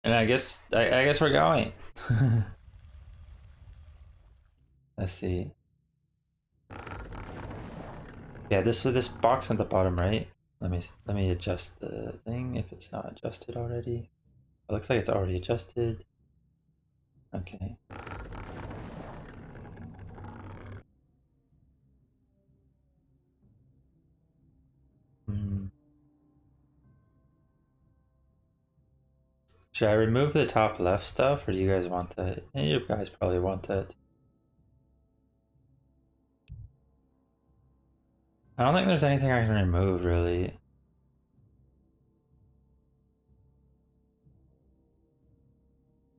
And I guess we're going. Let's see. Yeah, this box on the bottom right. Let me adjust the thing if it's not adjusted already. It looks like it's already adjusted. Okay. Should I remove the top left stuff, or do you guys want that? You guys probably want that. I don't think there's anything I can remove, really.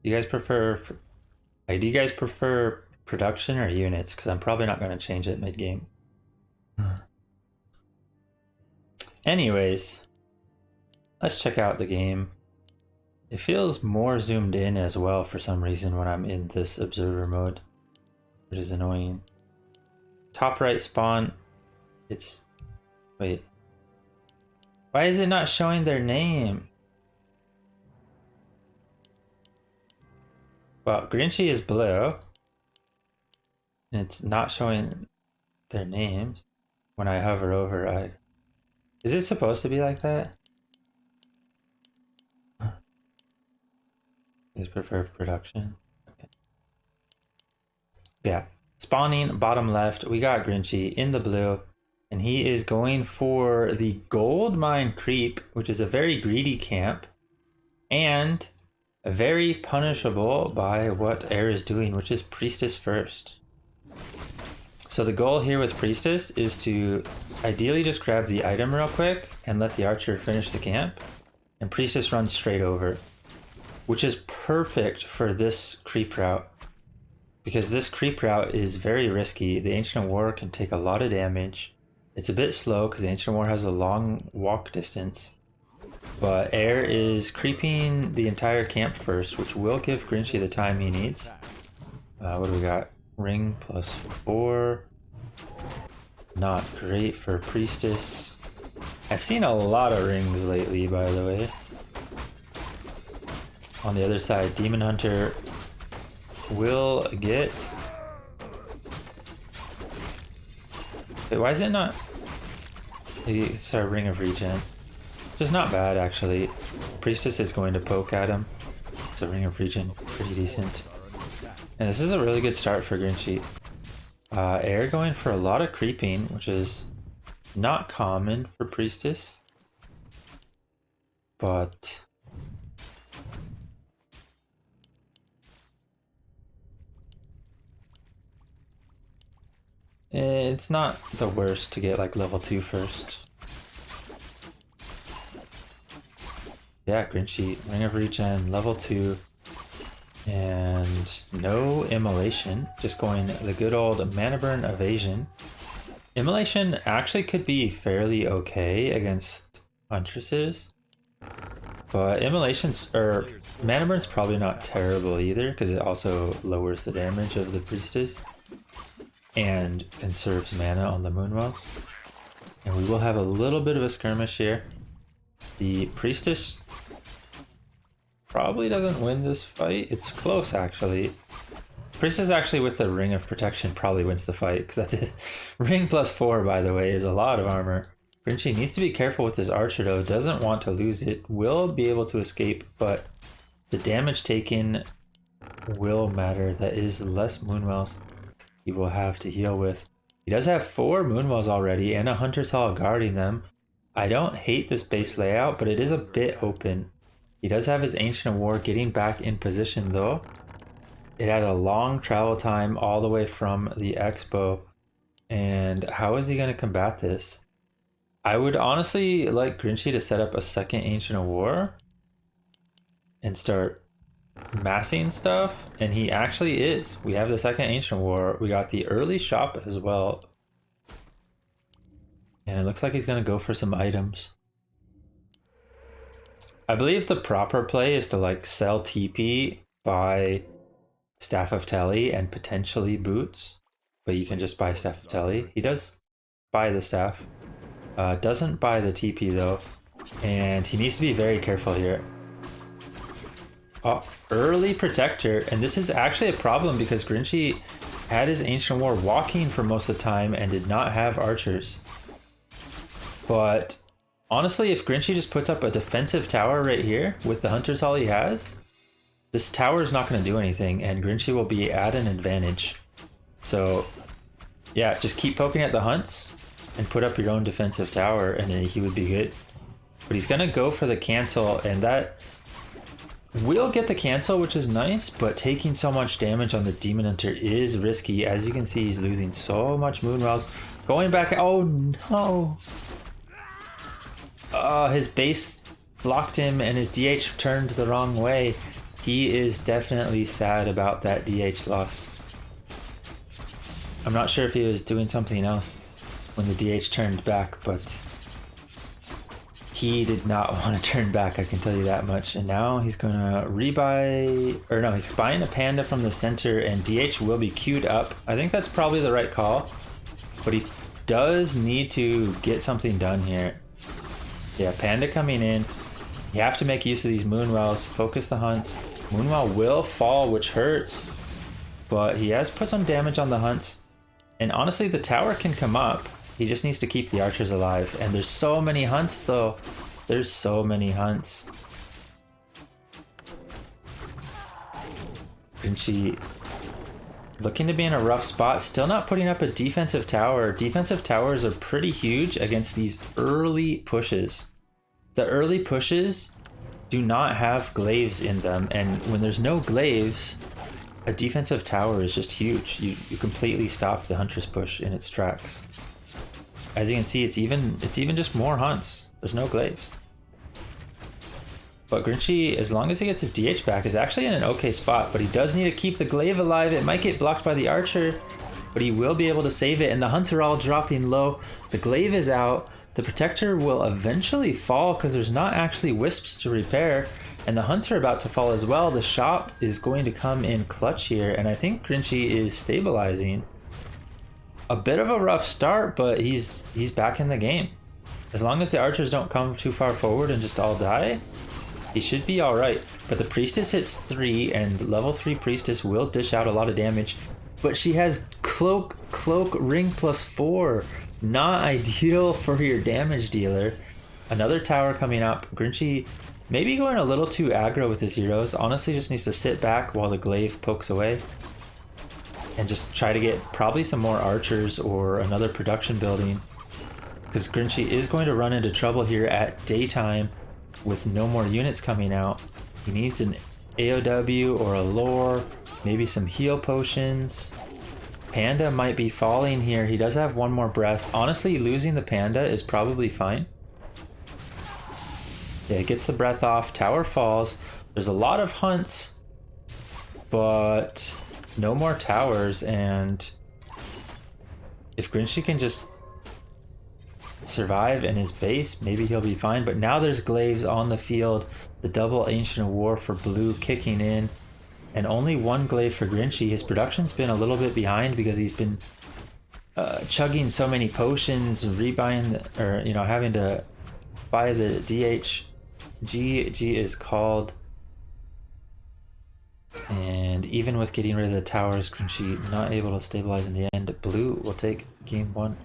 Do you guys prefer, like, do you guys prefer production or units? Because I'm probably not going to change it mid-game. Anyways, let's check out the game. It feels more zoomed in as well for some reason when I'm in this observer mode, which is annoying. Top right spawn, it's... Wait. Why is it not showing their name? Well, Grinchy is blue. And it's not showing their names. When I hover over, Is it supposed to be like that? Is preferred production. Okay. Yeah. Spawning bottom left, we got Grinchy in the blue, and he is going for the gold mine creep, which is a very greedy camp, and very punishable by what Air is doing, which is Priestess first. So the goal here with Priestess is to ideally just grab the item real quick and let the archer finish the camp, and Priestess runs straight over, which is perfect for this creep route, because this creep route is very risky. The Ancient War can take a lot of damage. It's a bit slow because the Ancient War has a long walk distance, but Air is creeping the entire camp first, which will give Grinchy the time he needs. What do we got? Ring +4. Not great for Priestess. I've seen a lot of rings lately, by the way. On the other side, Demon Hunter will get... Wait, why is it not... It's a Ring of Regen. Which is not bad, actually. Priestess is going to poke at him. It's a Ring of Regen. Pretty decent. And this is a really good start for Grinchy. Air going for a lot of creeping, which is not common for Priestess. But... it's not the worst to get like level 2 first. Yeah, Grinchy, Ring of Regen, level 2. And no immolation, just going the good old mana burn evasion. Immolation actually could be fairly okay against Huntresses, but immolations or mana burn's probably not terrible either, because it also lowers the damage of the Priestess and conserves mana on the Moonwells. And we will have a little bit of a skirmish here. The Priestess probably doesn't win this fight. It's close, actually. Priestess actually with the Ring of Protection probably wins the fight, because that is Ring +4, by the way, is a lot of armor. Grinchy needs to be careful with his archer though, doesn't want to lose it, will be able to escape, but the damage taken will matter. That is less Moonwells he will have to heal with. He does have 4 Moonwells already and a Hunter's Hall guarding them. I don't hate this base layout, but it is a bit open. He does have his Ancient War getting back in position though. It had a long travel time all the way from the Expo. And how is he going to combat this? I would honestly like Grinchy to set up a second Ancient War and start massing stuff. And he actually is. We have the second Ancient War. We got the early shop as well. And it looks like he's going to go for some items. I believe the proper play is to like sell TP, buy Staff of Telly and potentially boots, but you can just buy Staff of Telly. He does buy the staff, doesn't buy the TP though, and he needs to be very careful here. Oh, early protector, and this is actually a problem because Grinchy had his Ancient War walking for most of the time and did not have archers. But honestly, if Grinchy just puts up a defensive tower right here with the hunters all he has, this tower is not going to do anything and Grinchy will be at an advantage. So yeah, just keep poking at the hunts and put up your own defensive tower and then he would be good. But he's going to go for the cancel, and that will get the cancel, which is nice, but taking so much damage on the Demon Hunter is risky. As you can see, he's losing so much Moonwells. Going back, oh no! His base blocked him and his DH turned the wrong way. He is definitely sad about that DH loss. I'm not sure if he was doing something else when the DH turned back, but he did not want to turn back, I can tell you that much. And now he's gonna rebuy, or no, he's buying a panda from the center and DH will be queued up. I think that's probably the right call, but he does need to get something done here. Yeah, panda coming in. You have to make use of these Moonwells, focus the hunts. Moonwell will fall, which hurts, but he has put some damage on the hunts. And honestly, the tower can come up. He just needs to keep the archers alive. And there's so many hunts though. There's so many hunts. Grinchy looking to be in a rough spot. Still not putting up a defensive tower. Defensive towers are pretty huge against these early pushes. The early pushes do not have glaives in them. And when there's no glaives, a defensive tower is just huge. You completely stop the hunter's push in its tracks. As you can see, it's even just more hunts. There's no glaives. But Grinchy, as long as he gets his DH back, is actually in an okay spot, but he does need to keep the glaive alive. It might get blocked by the archer, but he will be able to save it, and the hunts are all dropping low. The glaive is out. The protector will eventually fall because there's not actually wisps to repair, and the hunts are about to fall as well. The shop is going to come in clutch here, and I think Grinchy is stabilizing. A bit of a rough start, but he's back in the game. As long as the archers don't come too far forward and just all die, he should be all right. But the priestess hits 3, and level 3 priestess will dish out a lot of damage. But she has cloak, ring +4. Not ideal for your damage dealer. Another tower coming up. Grinchy maybe going a little too aggro with his heroes. Honestly, just needs to sit back while the glaive pokes away. And just try to get probably some more archers or another production building. Because Grinchy is going to run into trouble here at daytime with no more units coming out. He needs an AOW or a lore, maybe some heal potions. Panda might be falling here. He does have one more breath. Honestly, losing the panda is probably fine. Yeah, it gets the breath off. Tower falls. There's a lot of hunts, but no more towers, and if Grinchy can just survive in his base, maybe he'll be fine. But now there's glaives on the field. The double Ancient War for blue kicking in, and only one glaive for Grinchy. His production's been a little bit behind because he's been chugging so many potions, rebuying, or having to buy the DH. G is called. And even with getting rid of the towers, Grinchy not able to stabilize in the end. Blue will take game 1.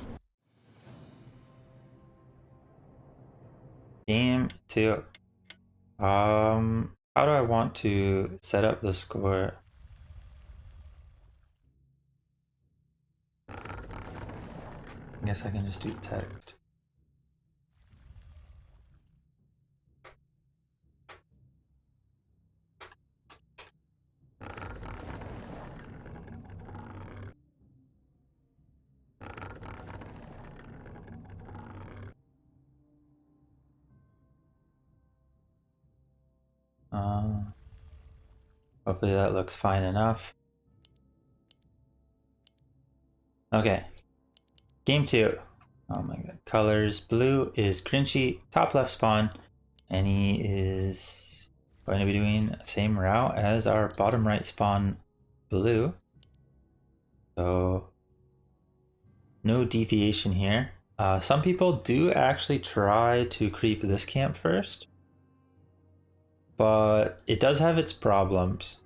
Game 2. How do I want to set up the score? I guess I can just do text. Hopefully that looks fine enough. Okay. Game 2. Oh my god. Colors. Blue is Grinchy, top left spawn, and he is going to be doing the same route as our bottom right spawn blue. So no deviation here. Some people do actually try to creep this camp first. but it does have its problems.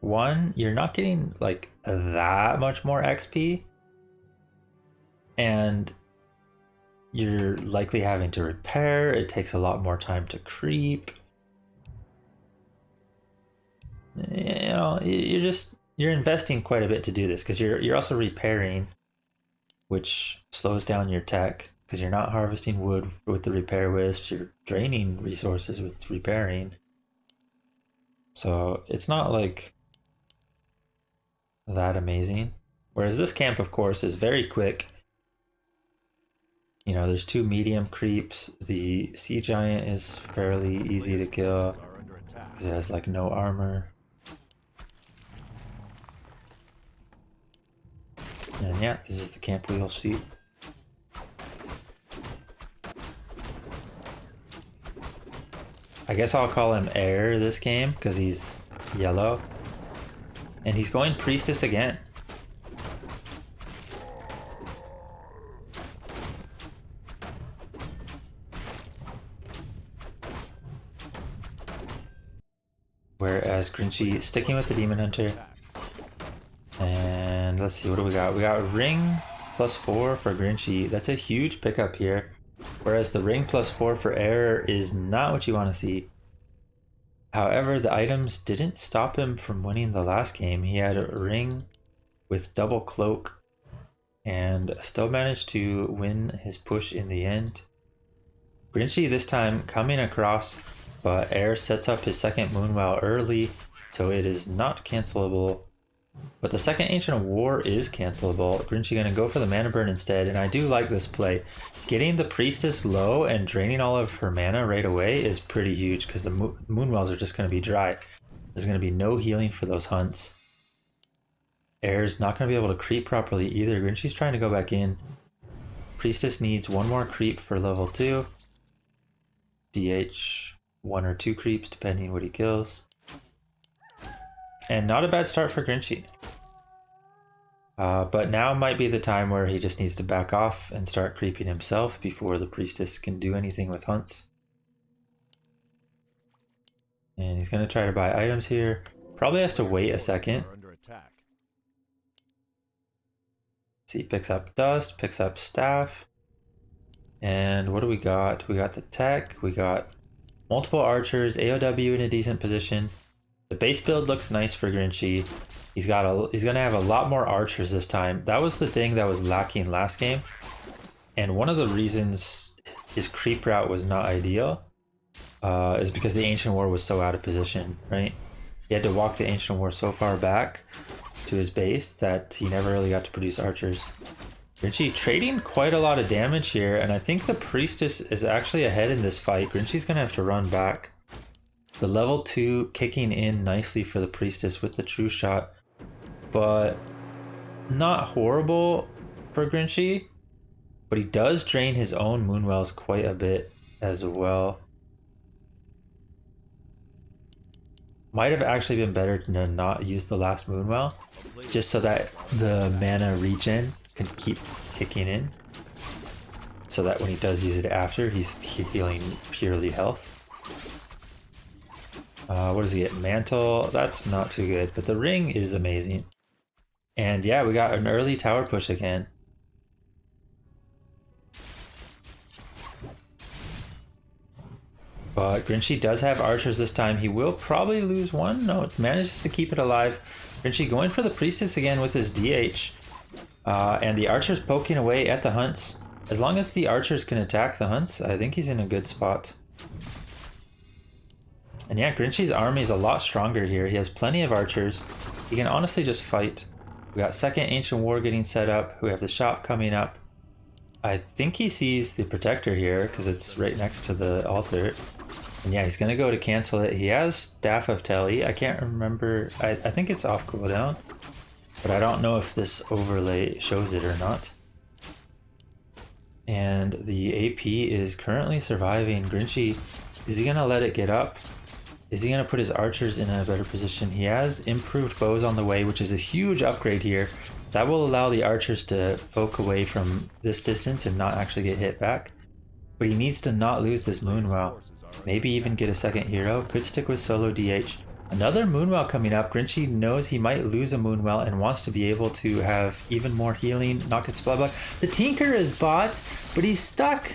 One, you're not getting like that much more XP, and you're likely having to repair. It takes a lot more time to creep. You know, you're investing quite a bit to do this because you're also repairing, which slows down your tech because you're not harvesting wood with the repair wisps. You're draining resources with repairing. So it's not like that amazing. Whereas this camp, of course, is very quick. You know, there's 2 medium creeps. The sea giant is fairly easy to kill because it has like no armor. And yeah, this is the camp we'll see. I guess I'll call him Air this game because he's yellow. And he's going Priestess again. Whereas Grinchy sticking with the Demon Hunter. And let's see, what do we got? We got Ring +4 for Grinchy. That's a huge pickup here. Whereas the Ring +4 for Air is not what you want to see. However, the items didn't stop him from winning the last game. He had a Ring with double cloak and still managed to win his push in the end. Grinchy this time coming across, but Air sets up his second Moonwell early, so it is not cancelable. But the second Ancient War is cancelable. Grinchy gonna go for the mana burn instead, and I do like this play. Getting the Priestess low and draining all of her mana right away is pretty huge because the Moonwells are just gonna be dry. There's gonna be no healing for those hunts. Air's not gonna be able to creep properly either. Grinchy's trying to go back in. Priestess needs 1 more creep for level 2. DH 1 or 2 creeps depending what he kills. And not a bad start for Grinchy. But now might be the time where he just needs to back off and start creeping himself before the Priestess can do anything with hunts. And he's going to try to buy items here. Probably has to wait a second. See, picks up Dust, picks up Staff. And what do we got? We got the tech, we got multiple archers, AOW in a decent position. The base build looks nice for Grinchy. He's gonna have a lot more archers this time. That was the thing that was lacking last game. And one of the reasons his creep route was not ideal is because the Ancient War was so out of position, right? He had to walk the Ancient War so far back to his base that he never really got to produce archers. Grinchy trading quite a lot of damage here, and I think the Priestess is actually ahead in this fight. Grinchy's gonna have to run back. The level 2 kicking in nicely for the Priestess with the True Shot, but not horrible for Grinchy. But he does drain his own Moonwells quite a bit as well. Might have actually been better to not use the last Moonwell, just so that the mana regen can keep kicking in. So that when he does use it after, he's healing purely health. What does he get? Mantle. That's not too good, but the ring is amazing. And yeah, we got an early tower push again. But Grinchy does have archers this time. He will probably lose one. No, it manages to keep it alive. Grinchy going for the Priestess again with his DH. And the archers poking away at the hunts. As long as the archers can attack the hunts, I think he's in a good spot. And yeah, Grinchy's army is a lot stronger here. He has plenty of archers. He can honestly just fight. We got second Ancient War getting set up. We have the shop coming up. I think he sees the Protector here because it's right next to the altar. And yeah, he's going to go to cancel it. He has Staff of Telly. I can't remember. I think it's off cooldown. But I don't know if this overlay shows it or not. And the AP is currently surviving. Grinchy, is he going to let it get up? Is he going to put his archers in a better position? He has improved bows on the way, which is a huge upgrade here. That will allow the archers to poke away from this distance and not actually get hit back. But he needs to not lose this Moonwell. Maybe even get a second hero. Could stick with solo DH. Another Moonwell coming up. Grinchy knows he might lose a Moonwell and wants to be able to have even more healing, not get Spellblock. The Tinker is bought, but he's stuck.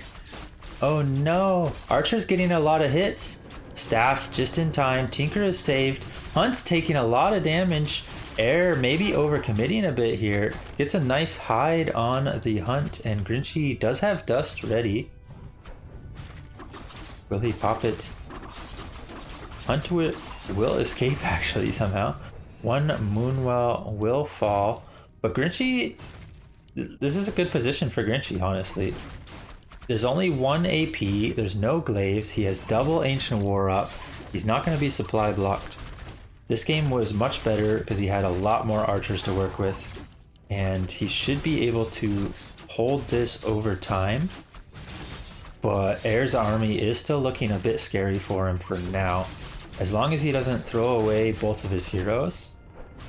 Oh no. Archer's getting a lot of hits. Staff just in time. Tinker is saved. Hunt's taking a lot of damage. Air maybe overcommitting a bit here. Gets a nice hide on the Hunt, and Grinchy does have Dust ready. Will he pop it? Hunt will escape actually somehow. One Moonwell will fall. But Grinchy, this is a good position for Grinchy, honestly. There's only one AP, there's no glaives, he has double Ancient War up, he's not going to be supply blocked. This game was much better because he had a lot more archers to work with, and he should be able to hold this over time. But Air's army is still looking a bit scary for him for now. As long as he doesn't throw away both of his heroes,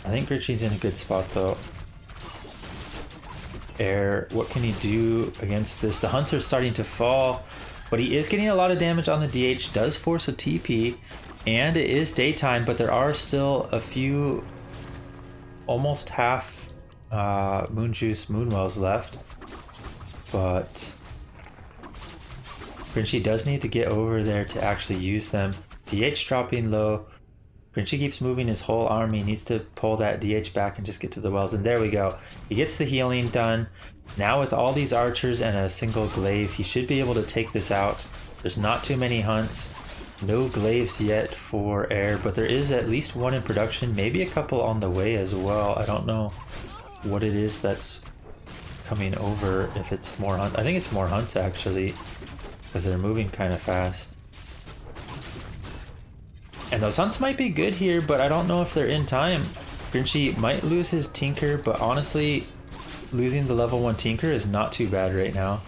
I think Grinchy's in a good spot though. Air, what can he do against this? The Hunts are starting to fall, but he is getting a lot of damage on the DH, does force a TP, and it is daytime, but there are still a few, almost half Moon Juice Moonwells left. But Grinchy does need to get over there to actually use them. DH dropping low. Grinchy keeps moving his whole army, needs to pull that DH back and just get to the wells, and there we go. He gets the healing done. Now with all these archers and a single glaive, he should be able to take this out. There's not too many hunts. No glaives yet for Air, but there is at least one in production, maybe a couple on the way as well. I don't know what it is that's coming over, if it's more hunts. I think it's more hunts actually, because they're moving kind of fast. And those hunts might be good here, but I don't know if they're in time. Grinchy might lose his Tinker, but honestly, losing the level 1 Tinker is not too bad right now.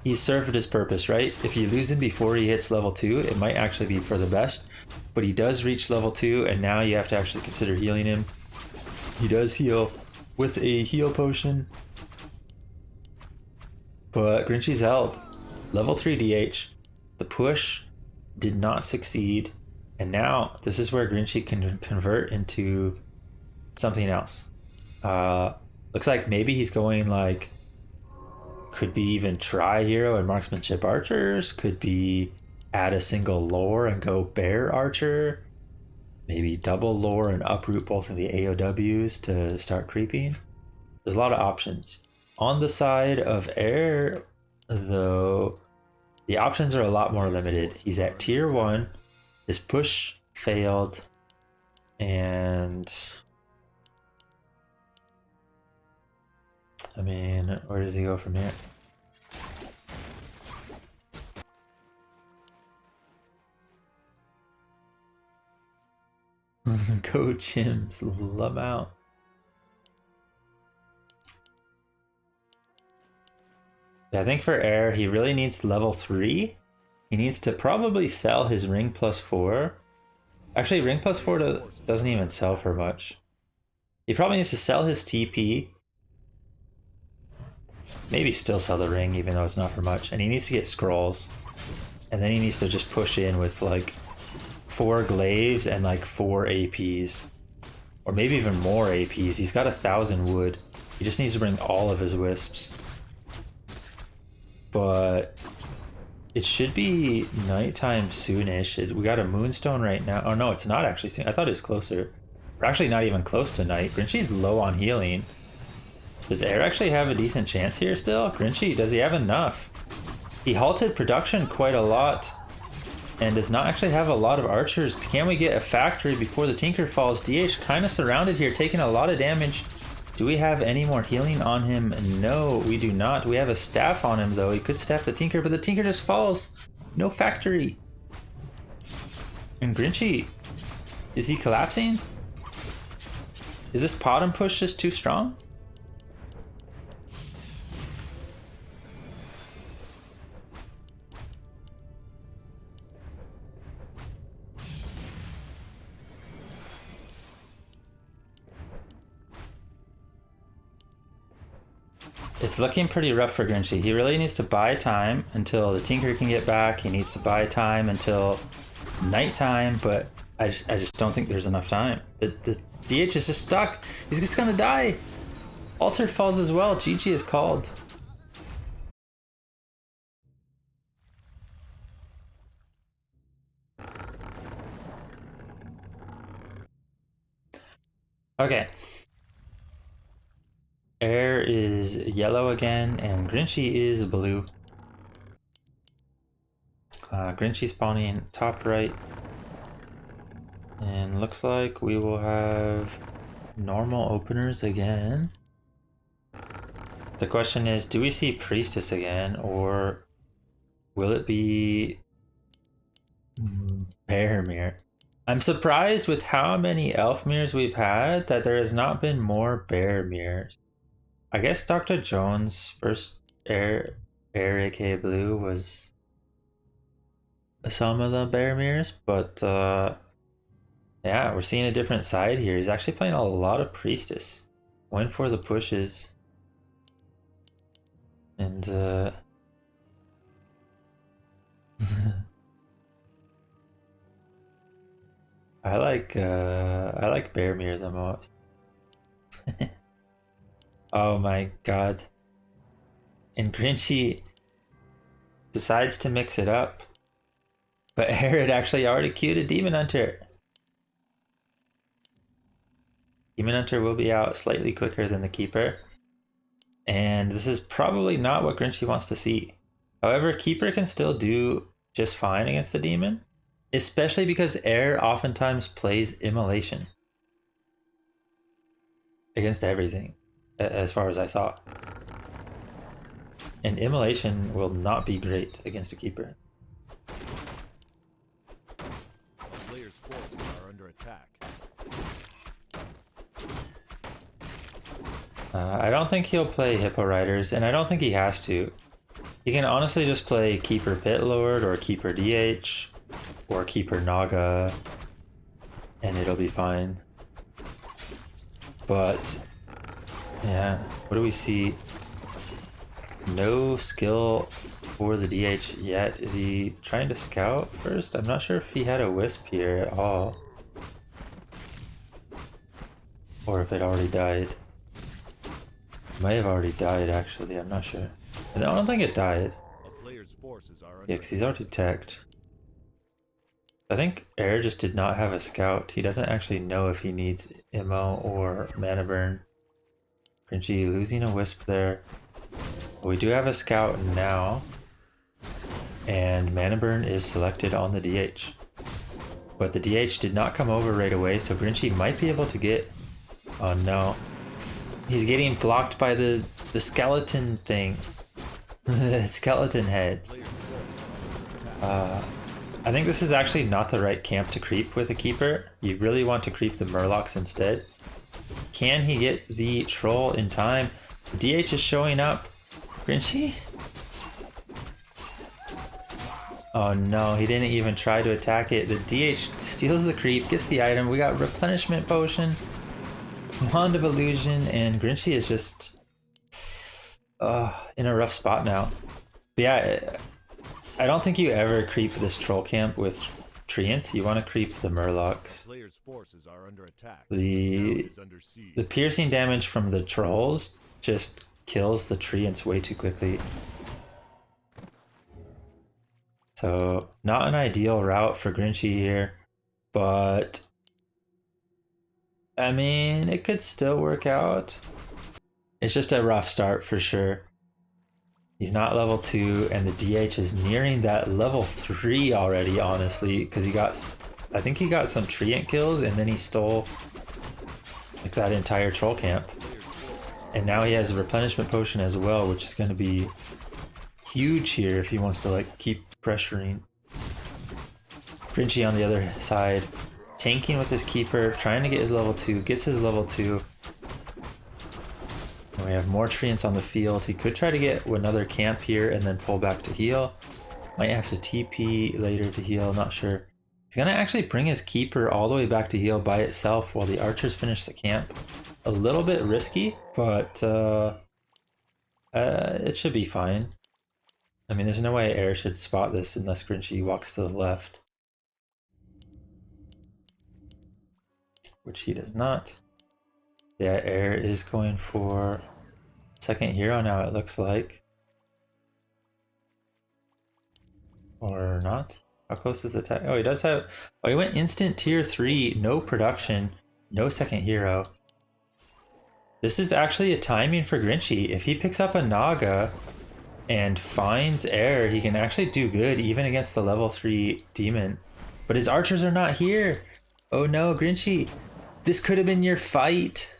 He's served his purpose, right? If you lose him before he hits level 2, it might actually be for the best. But he does reach level 2, and now you have to actually consider healing him. He does heal with a heal potion. But Grinchy's held. Level 3 DH. The push did not succeed. And now this is where Grinchy can convert into something else. Looks like maybe he's going like, could be even try hero and marksmanship archers, could be add a single lore and go bear archer, maybe double lore and uproot both of the AOWs to start creeping. There's a lot of options. On the side of Air though, the options are a lot more limited. He's at tier 1. His push failed, and I mean, where does he go from here? Go Chims, love out. Yeah, I think for Air, he really needs level 3. He needs to probably sell his ring +4. Actually, ring +4 doesn't even sell for much. He probably needs to sell his TP. Maybe still sell the ring, even though it's not for much. And he needs to get scrolls. And then he needs to just push in with like 4 glaives and like 4 APs. Or maybe even more APs. He's got 1,000 wood. He just needs to bring all of his wisps. But it should be nighttime soonish. We got a moonstone right now. Oh no, it's not actually soon. I thought it was closer. We're actually not even close to night. Grinchy's low on healing. Does Air actually have a decent chance here still? Grinchy, does he have enough? He halted production quite a lot and does not actually have a lot of archers. Can we get a factory before the Tinker falls? DH kind of surrounded here, taking a lot of damage. Do we have any more healing on him? No, we do not. We have a staff on him though. He could staff the Tinker, but the Tinker just falls. No factory. And Grinchy, is he collapsing? Is this bottom push just too strong? It's looking pretty rough for Grinchy. He really needs to buy time until the Tinker can get back. He needs to buy time until nighttime, but I just don't think there's enough time. The DH is just stuck. He's just gonna die. Alter falls as well. GG is called. Okay. Air is yellow again, and Grinchy is blue. Grinchy spawning top right. And looks like we will have normal openers again. The question is, do we see Priestess again, or will it be Bear Mirror? I'm surprised with how many Elf Mirrors we've had that there has not been more Bear Mirrors. I guess Dr. Jones' first Air aka Blue was some of the Bear Mirrors, but yeah, we're seeing a different side here. He's actually playing a lot of Priestess. Went for the pushes. And I like Bear Mirror the most. Oh my god. And Grinchy decides to mix it up. But Herod actually already queued a Demon Hunter. Demon Hunter will be out slightly quicker than the Keeper. And this is probably not what Grinchy wants to see. However, Keeper can still do just fine against the Demon. Especially because Air oftentimes plays Immolation. Against everything. As far as I saw. And Immolation will not be great against a Keeper. Player's forces are under attack. I don't think he'll play Hippo Riders, and I don't think he has to. He can honestly just play Keeper Pit Lord, or Keeper DH, or Keeper Naga, and it'll be fine. But, yeah, what do we see? No skill for the DH yet. Is he trying to scout first? I'm not sure if he had a Wisp here at all. Or if it already died. May have already died, actually. I'm not sure. I don't think it died. A player's forces are Yeah, because he's already teched. I think Air just did not have a scout. He doesn't actually know if he needs Immo or Mana Burn. Grinchy losing a Wisp there. We do have a scout now. And Mana Burn is selected on the DH. But the DH did not come over right away, so Grinchy might be able to get... Oh no. He's getting blocked by the skeleton thing. Skeleton heads. I think this is actually not the right camp to creep with a Keeper. You really want to creep the Murlocs instead. Can he get the Troll in time? DH is showing up. Grinchy? Oh no, he didn't even try to attack it. The DH steals the creep, gets the item. We got Replenishment Potion, Wand of Illusion, and Grinchy is just in a rough spot now. But yeah, I don't think you ever creep this troll camp with Treants. You want to creep the Murlocs. Player's forces are under attack. The piercing damage from the trolls just kills the Treants way too quickly. So not an ideal route for Grinchy here, but I mean, it could still work out. It's just a rough start for sure. He's not level 2, and the DH is nearing that level 3 already, honestly, because he got, I think he got some Treant kills, and then he stole like that entire troll camp. And now he has a replenishment potion as well, which is going to be huge here if he wants to like keep pressuring. Grinchy on the other side, tanking with his Keeper, trying to get his level 2, gets his level 2. And we have more Treants on the field. He could try to get another camp here and then pull back to heal. Might have to TP later to heal, not sure. He's gonna actually bring his Keeper all the way back to heal by itself while the archers finish the camp. A little bit risky, but I It should be fine. I mean, there's no way Air should spot this unless Grinchy walks to the left. Which he does not. Yeah, Air is going for second hero now, it looks like. Or not? How close is the tech? Oh, he does have... Oh, he went instant tier 3, no production, no second hero. This is actually a timing for Grinchy. If he picks up a Naga and finds Air, he can actually do good even against the level 3 demon. But his archers are not here. Oh no, Grinchy. This could have been your fight.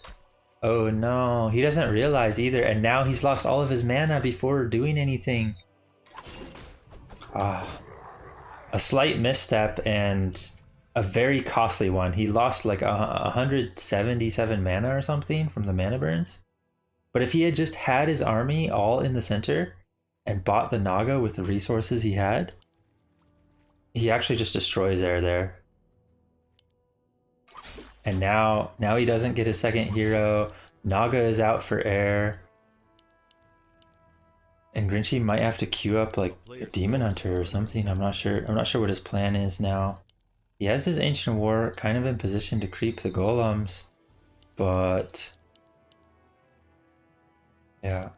Oh no, he doesn't realize either. And now he's lost all of his mana before doing anything. Ah, a slight misstep and a very costly one. He lost like 177 mana or something from the mana burns. But if he had just had his army all in the center and bought the Naga with the resources he had, he actually just destroys Air there. And now he doesn't get his second hero. Naga is out for Air. And Grinchy might have to queue up like a Demon Hunter or something. I'm not sure. I'm not sure what his plan is now. He has his Ancient War kind of in position to creep the golems, but yeah.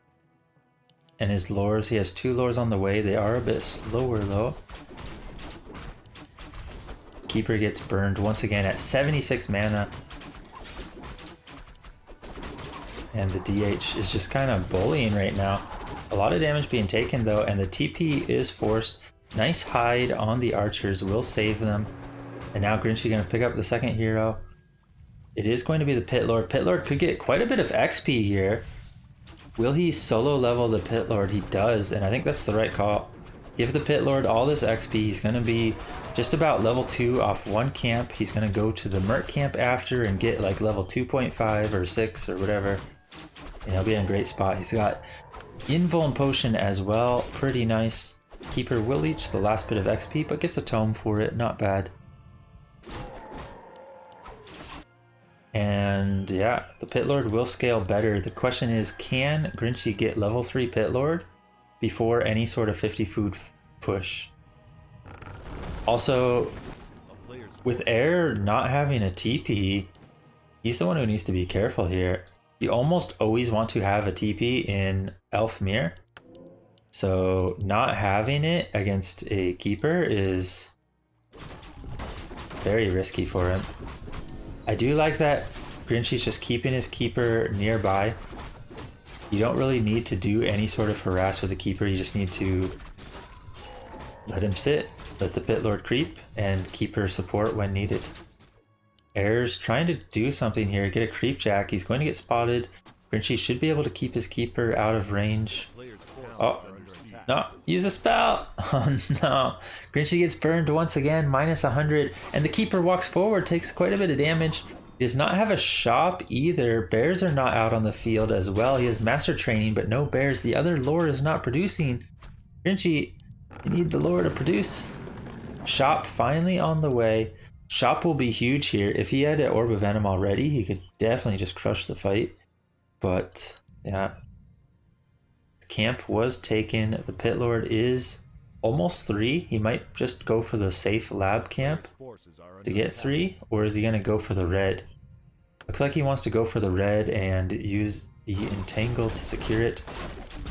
And his lures, he has 2 lures on the way. They are a bit slower though. Keeper gets burned once again at 76 mana. And the DH is just kind of bullying right now. A lot of damage being taken though, and the TP is forced. Nice hide on the archers will save them. And now Grinchy going to pick up the second hero. It is going to be the Pit Lord. Pit Lord could get quite a bit of XP here. Will he solo level the Pit Lord? He does, and I think that's the right call. Give the Pit Lord all this XP. He's going to be just about level 2 off one camp. He's going to go to the Merc camp after and get like level 2.5 or 6 or whatever. And he'll be in a great spot. He's got Invuln Potion as well. Pretty nice. Keeper will leech the last bit of XP, but gets a tome for it. Not bad. And yeah, the Pit Lord will scale better. The question is, can Grinchy get level 3 Pit Lord before any sort of 50 food push? Also, with Air not having a TP, he's the one who needs to be careful here. You almost always want to have a TP in Elfmere. So not having it against a Keeper is very risky for him. I do like that Grinchy's just keeping his Keeper nearby. You don't really need to do any sort of harass with the Keeper. You just need to let him sit, let the Pit Lord creep, and Keeper support when needed. Air's trying to do something here, get a creep jack. He's going to get spotted. Grinchy should be able to keep his Keeper out of range. Oh, no, use a spell. Oh no, Grinchy gets burned once again, minus 100, and the Keeper walks forward, takes quite a bit of damage. He does not have a shop either. Bears are not out on the field as well. He has master training, but no bears. The other lore is not producing. Grinchy, you need the lore to produce. Shop finally on the way. Shop will be huge here. If he had an Orb of Venom already, he could definitely just crush the fight. But yeah, the camp was taken. The Pit Lord is almost 3. He might just go for the safe lab camp to get 3, or is he going to go for the red? Looks like he wants to go for the red and use the Entangle to secure it.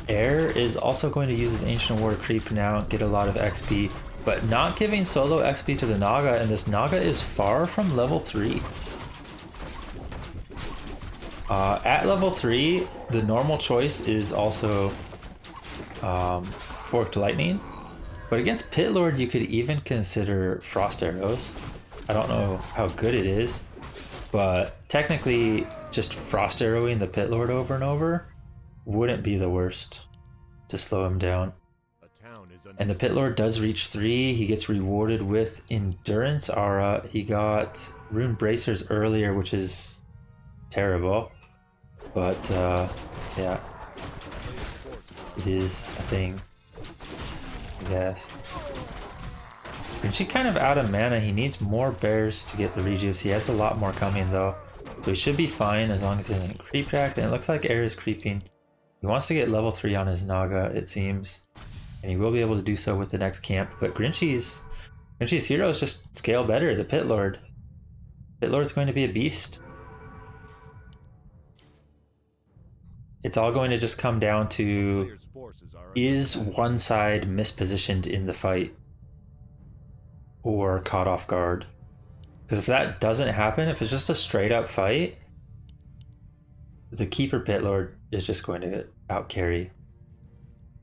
Air is also going to use his Ancient War creep now, get a lot of XP, but not giving solo XP to the Naga, and this Naga is far from level 3. At level 3, the normal choice is also Forked Lightning, but against Pit Lord you could even consider Frost Arrows. I don't know how good it is, but technically just Frost Arrowing the Pit Lord over and over wouldn't be the worst to slow him down. And the Pit Lord does reach 3. He gets rewarded with Endurance Aura. He got Rune Bracers earlier, which is terrible. But yeah, it is a thing, I guess. Grinchy kind of out of mana. He needs more bears to get the rejuice. He has a lot more coming though. So he should be fine as long as he doesn't creep jack. And it looks like Air is creeping. He wants to get level 3 on his Naga, it seems. And he will be able to do so with the next camp. But Grinchy's heroes just scale better. The Pit Lord. Pit Lord's going to be a beast. It's all going to just come down to, is one side mispositioned in the fight or caught off guard? Because if that doesn't happen, if it's just a straight up fight, the Keeper Pit Lord is just going to out carry.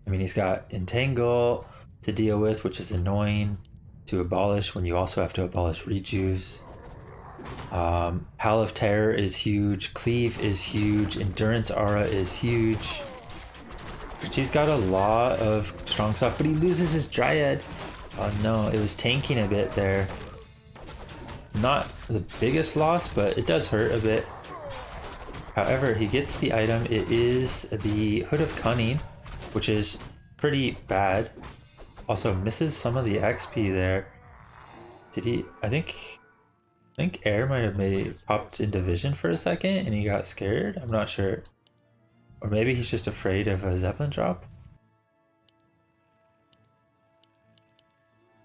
I mean, he's got Entangle to deal with, which is annoying to abolish when you also have to abolish Rejuves. Howl of Terror is huge, Cleave is huge, Endurance Aura is huge. She's got a lot of strong stuff, but he loses his Dryad. Oh no, it was tanking a bit there. Not the biggest loss, but it does hurt a bit. However, he gets the item. It is the Hood of Cunning, which is pretty bad. Also misses some of the XP there. Did he? I think Air might have popped into vision for a second and he got scared. I'm not sure. Or maybe he's just afraid of a Zeppelin drop.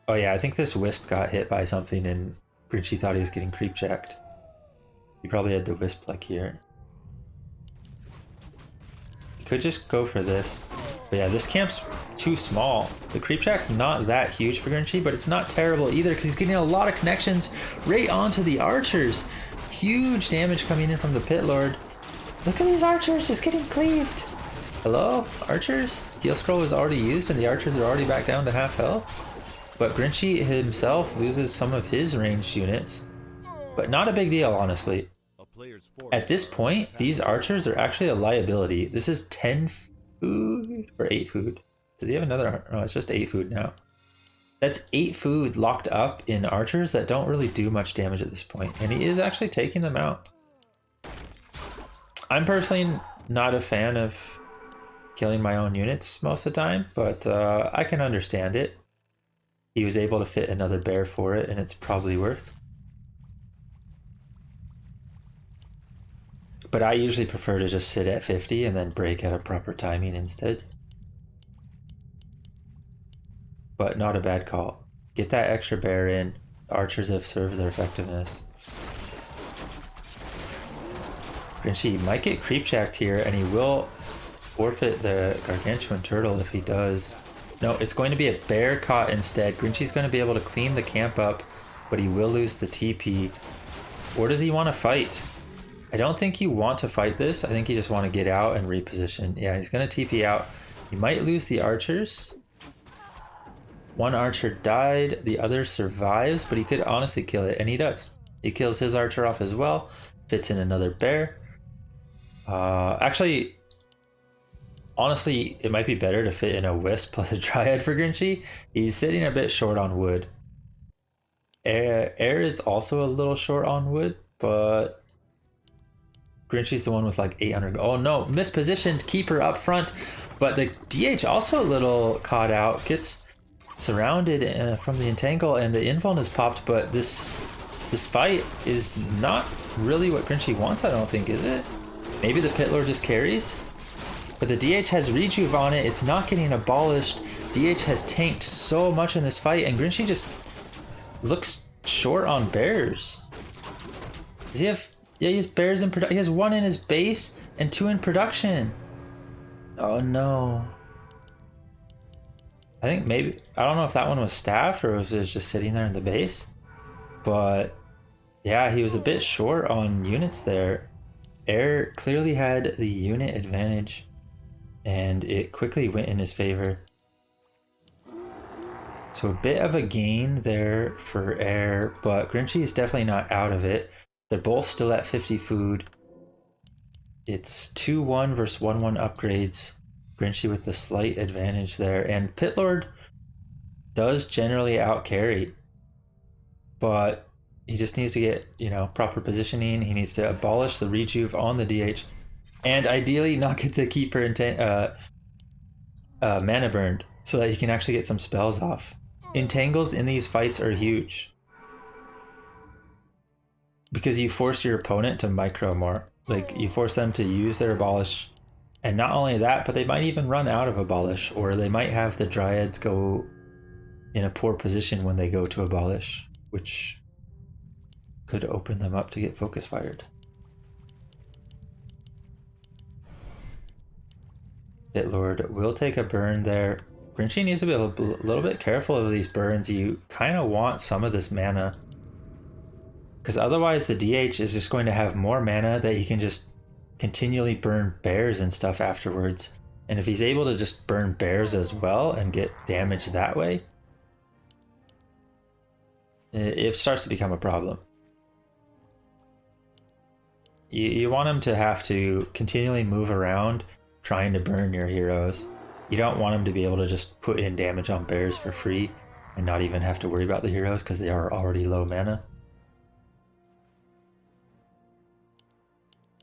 Oh yeah, I think this Wisp got hit by something and Grinchy thought he was getting creep checked. He probably had the Wisp like here. He could just go for this. But yeah, this camp's too small. The creep check's not that huge for Grinchy, but it's not terrible either because he's getting a lot of connections right onto the archers. Huge damage coming in from the Pit Lord. Look at these archers just getting cleaved. Hello, archers? Heal Scroll was already used and the archers are already back down to half health. But Grinchy himself loses some of his ranged units. But not a big deal, honestly. At this point, these archers are actually a liability. This is 10 food or 8 food. Does he have another? No, it's just 8 food now. That's 8 food locked up in archers that don't really do much damage at this point. And he is actually taking them out. I'm personally not a fan of killing my own units most of the time, but I can understand it. He was able to fit another bear for it, and it's probably worth. But I usually prefer to just sit at 50 and then break at a proper timing instead. But not a bad call. Get that extra bear in. The archers have served their effectiveness. Grinchy might get creep checked here, and he will forfeit the Gargantuan Turtle if he does. No, it's going to be a bear caught instead. Grinchy's going to be able to clean the camp up, but he will lose the TP. Or does he want to fight? I don't think you want to fight this. I think you just want to get out and reposition. Yeah, he's going to TP out. He might lose the archers. One archer died. The other survives, but he could honestly kill it, and he does. He kills his archer off as well. Fits in another bear. Actually, honestly, it might be better to fit in a Wisp plus a Dryad for Grinchy. He's sitting a bit short on wood. Air is also a little short on wood, but Grinchy's the one with like 800. Oh no, mispositioned Keeper up front, but the DH also a little caught out. Gets surrounded from the Entangle, and the Invuln is popped, but this fight is not really what Grinchy wants, I don't think, is it? Maybe the Pit Lord just carries? But the DH has Rejuve on it, it's not getting abolished. DH has tanked so much in this fight, and Grinchy just looks short on bears. Does he have... Yeah, he has bears in production. He has 1 in his base and 2 in production. Oh no. I think maybe... I don't know if that one was staffed or was it just sitting there in the base. But yeah, he was a bit short on units there. Air clearly had the unit advantage, and it quickly went in his favor. So a bit of a gain there for Air, but Grinchy is definitely not out of it. They're both still at 50 food. It's 2-1 versus 1-1 upgrades. Grinchy with the slight advantage there, and Pit Lord does generally out carry, but he just needs to get, you know, proper positioning. He needs to abolish the Rejuve on the DH, and ideally not get the Keeper mana burned so that he can actually get some spells off. Entangles in these fights are huge because you force your opponent to micro more. Like, you force them to use their abolish And not only that, but they might even run out of Abolish, or they might have the Dryads go in a poor position when they go to Abolish, which could open them up to get focus fired. Pit Lord will take a burn there. Grinchy needs to be a little bit careful of these burns. You kind of want some of this mana, because otherwise the DH is just going to have more mana that he can just continually burn bears and stuff afterwards. And if he's able to just burn bears as well and get damage that way, it starts to become a problem. You want him to have to continually move around trying to burn your heroes. You don't want him to be able to just put in damage on bears for free and not even have to worry about the heroes because they are already low mana.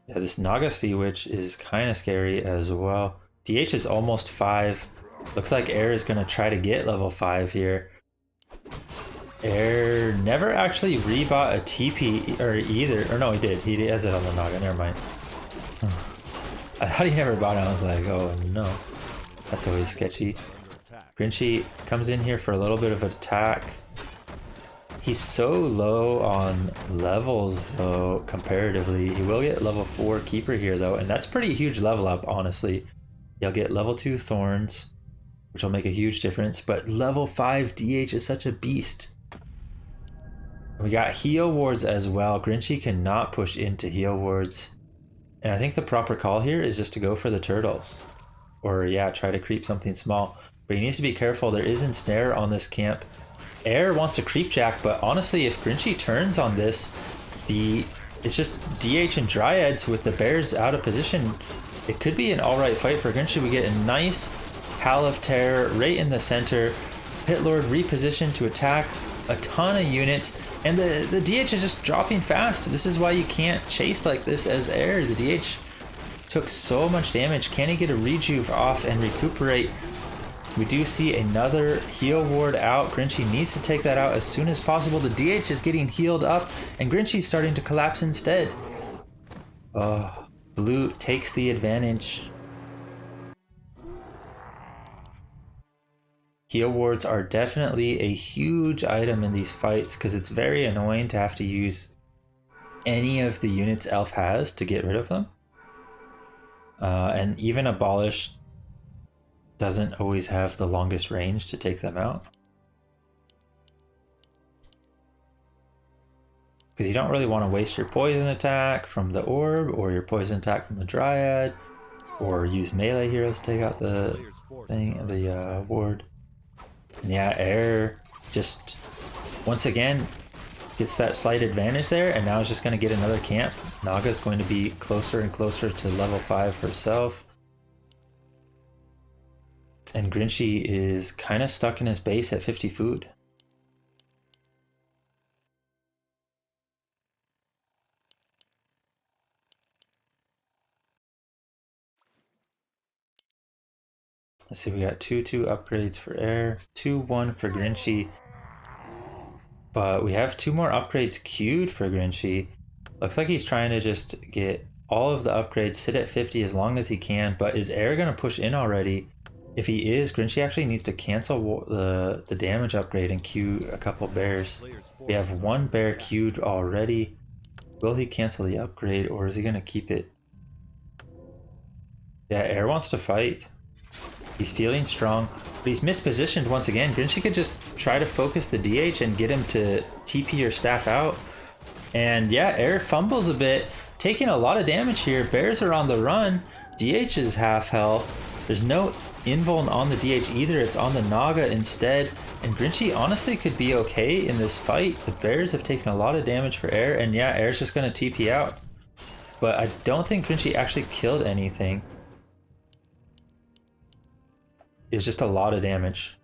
Yeah, this Naga Sea Witch is kind of scary as well. DH is almost 5. Looks like Air is going to try to get level 5 here. Air never actually rebought a TP or either. Or no, he did. He has it on the Naga. Never mind. I thought he never bought it. I was like, oh no. That's always sketchy. Grinchy comes in here for a little bit of attack. He's so low on levels though, comparatively. He will get level 4 Keeper here though, and that's pretty huge level up, honestly. He'll get level 2 Thorns, which will make a huge difference, but level 5 DH is such a beast. We got heal wards as well. Grinchy cannot push into heal wards. And I think the proper call here is just to go for the turtles. Or yeah, try to creep something small. But he needs to be careful. There is Ensnare on this camp. Air wants to creep jack, but honestly, if Grinchy turns on this, it's just DH and Dryads with the bears out of position. It could be an alright fight for Grinchy. We get a nice Howl of Terror right in the center. Pit Lord repositioned to attack a ton of units, and the DH is just dropping fast. This is why you can't chase like this as Air. The DH took so much damage. Can he get a rejuve off and recuperate? We do see another heal ward out. Grinchy needs to take that out as soon as possible. The DH is getting healed up, and Grinchy's starting to collapse instead. Oh, blue takes the advantage. Heal wards are definitely a huge item in these fights because it's very annoying to have to use any of the units Elf has to get rid of them. And even Abolish doesn't always have the longest range to take them out. Because you don't really want to waste your poison attack from the orb or your poison attack from the Dryad, or use melee heroes to take out the thing, the ward. And yeah, Air just once again gets that slight advantage there, and now is just going to get another camp. Naga's going to be closer and closer to level 5 herself. And Grinchy is kind of stuck in his base at 50 food. Let's see, we got 2/2 upgrades for Air, 2/1 for Grinchy. But we have 2 more upgrades queued for Grinchy. Looks like he's trying to just get all of the upgrades, sit at 50 as long as he can. But is Air going to push in already? If he is, Grinchy actually needs to cancel the damage upgrade and queue a couple bears. We have 1 bear queued already. Will he cancel the upgrade, or is he going to keep it? Yeah, Air wants to fight. He's feeling strong, but he's mispositioned once again. Grinchy could just try to focus the DH and get him to TP or staff out. And yeah, Air fumbles a bit, taking a lot of damage here. Bears are on the run. DH is half health. There's no invuln on the DH either. It's on the Naga instead. And Grinchy honestly could be okay in this fight. The bears have taken a lot of damage for Air, and yeah, Air's just going to TP out. But I don't think Grinchy actually killed anything. It's just a lot of damage.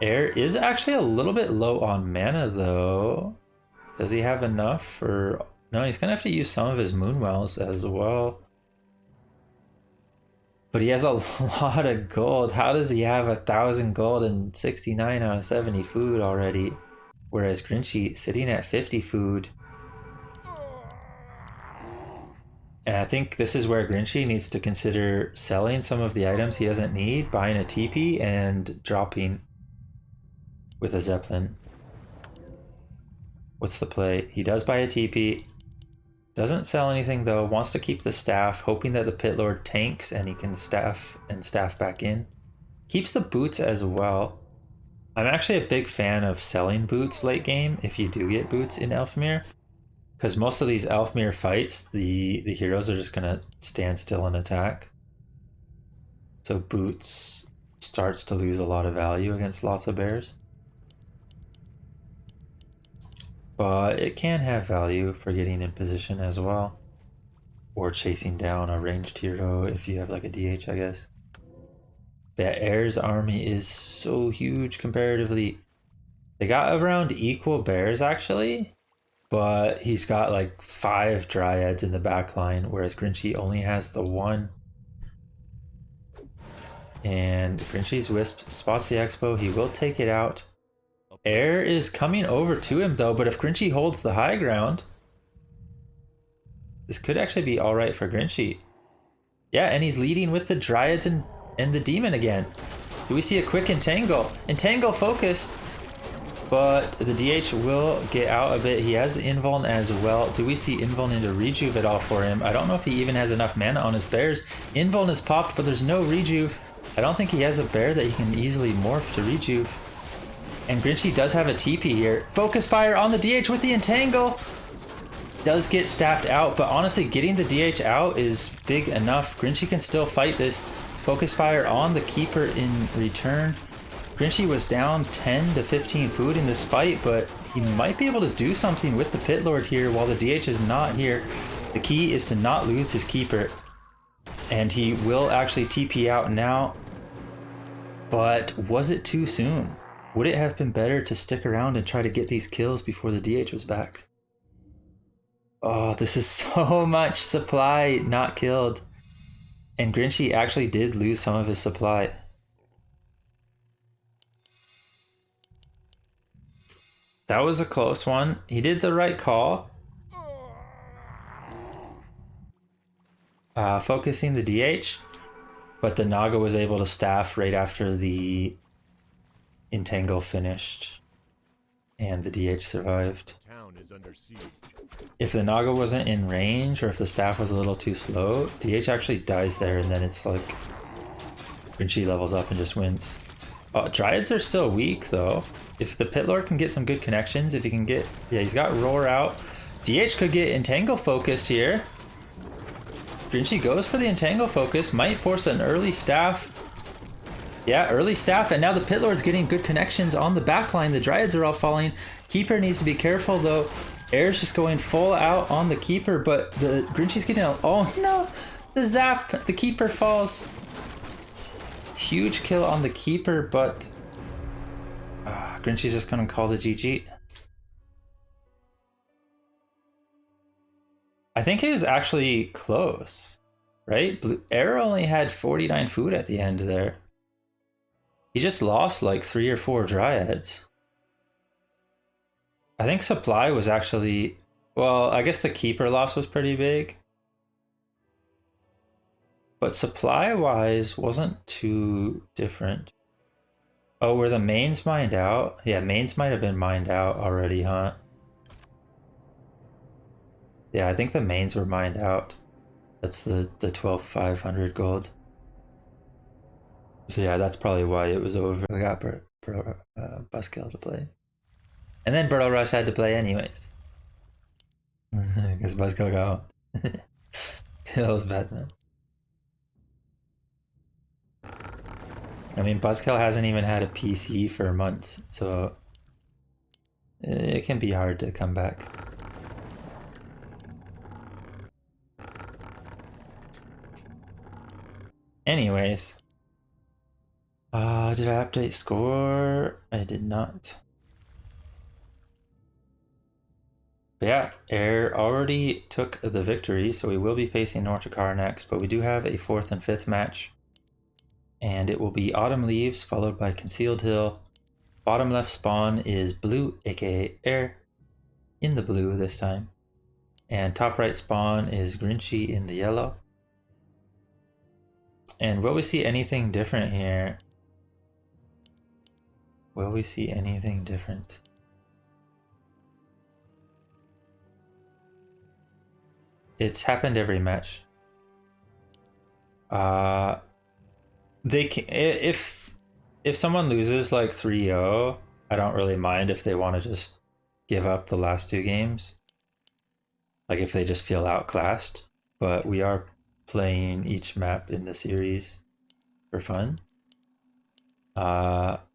Air is actually a little bit low on mana though. Does he have enough for... No, he's gonna have to use some of his Moonwells as well. But he has a lot of gold. How does he have 1,000 gold and 69 out of 70 food already? Whereas Grinchy sitting at 50 food. And I think this is where Grinchy needs to consider selling some of the items he doesn't need, buying a TP, and dropping with a Zeppelin. What's the play? He does buy a TP. Doesn't sell anything though, wants to keep the staff, hoping that the Pit Lord tanks and he can staff back in. Keeps the boots as well. I'm actually a big fan of selling boots late game if you do get boots in Elfmere. Because most of these Elfmere fights, the heroes are just going to stand still and attack. So boots starts to lose a lot of value against lots of bears. But it can have value for getting in position as well. Or chasing down a ranged hero if you have like a DH, I guess. The Air's army is so huge comparatively. They got around equal bears actually. But he's got like 5 Dryads in the back line, whereas Grinchy only has the 1. And Grinchy's Wisp spots the Expo. He will take it out. Air is coming over to him though, but if Grinchy holds the high ground, this could actually be alright for Grinchy. Yeah, and he's leading with the Dryads and the Demon again. Do we see a quick Entangle? Entangle focus! But the DH will get out a bit. He has Invuln as well. Do we see Invuln into Rejuve at all for him? I don't know if he even has enough mana on his bears. Invuln is popped, but there's no Rejuve. I don't think he has a bear that he can easily morph to Rejuve. And Grinchy does have a TP here. Focus fire on the DH with the Entangle. Does get staffed out, but honestly, getting the DH out is big enough. Grinchy can still fight this. Focus fire on the Keeper in return. Grinchy was down 10 to 15 food in this fight, but he might be able to do something with the Pit Lord here while the DH is not here. The key is to not lose his Keeper. And he will actually TP out now. But was it too soon? Would it have been better to stick around and try to get these kills before the DH was back? Oh, this is so much supply not killed. And Grinchy actually did lose some of his supply. That was a close one. He did the right call. Focusing the DH, but the Naga was able to staff right after the Entangle finished, and the DH survived. Town is under siege. If the Naga wasn't in range, or if the staff was a little too slow, DH actually dies there, and then it's like Grinchy levels up and just wins. Dryads are still weak though. If the Pit Lord can get some good connections, if he can get... Yeah, he's got Roar out. DH could get Entangle focused here. Grinchy goes for the Entangle focus. Might force an early staff. Yeah, early staff. And now the Pit Lord's getting good connections on the backline. The Dryads are all falling. Keeper needs to be careful though. Air's just going full out on the Keeper, but the Grinchy's getting a... Oh no! The zap! The Keeper falls. Huge kill on the Keeper, but... Grinchy's just gonna call the GG. I think it was actually close, right? Air only had 49 food at the end there. He just lost like 3 or 4 Dryads. I think supply was actually... Well, I guess the Keeper loss was pretty big. But supply-wise wasn't too different. Oh, were the mains mined out? Yeah, mains might have been mined out already, huh? Yeah, I think the mains were mined out. That's the 12,500 gold. So yeah, that's probably why it was over. We got Buskill to play. And then Burrow Rush had to play anyways. Because Buskill got out. Feels bad, man. I mean, Buzzkill hasn't even had a PC for months, so it can be hard to come back. Anyways, did I update score? I did not. But yeah, Air already took the victory, so we will be facing Nortikar next, but we do have a 4th and 5th match. And it will be Autumn Leaves, followed by Concealed Hill. Bottom left spawn is blue, aka Air, in the blue this time. And top right spawn is Grinchy in the yellow. And will we see anything different here? Will we see anything different? It's happened every match. They can, if someone loses like 3-0, I don't really mind if they want to just give up the last 2 games. Like if they just feel outclassed. But we are playing each map in the series for fun. But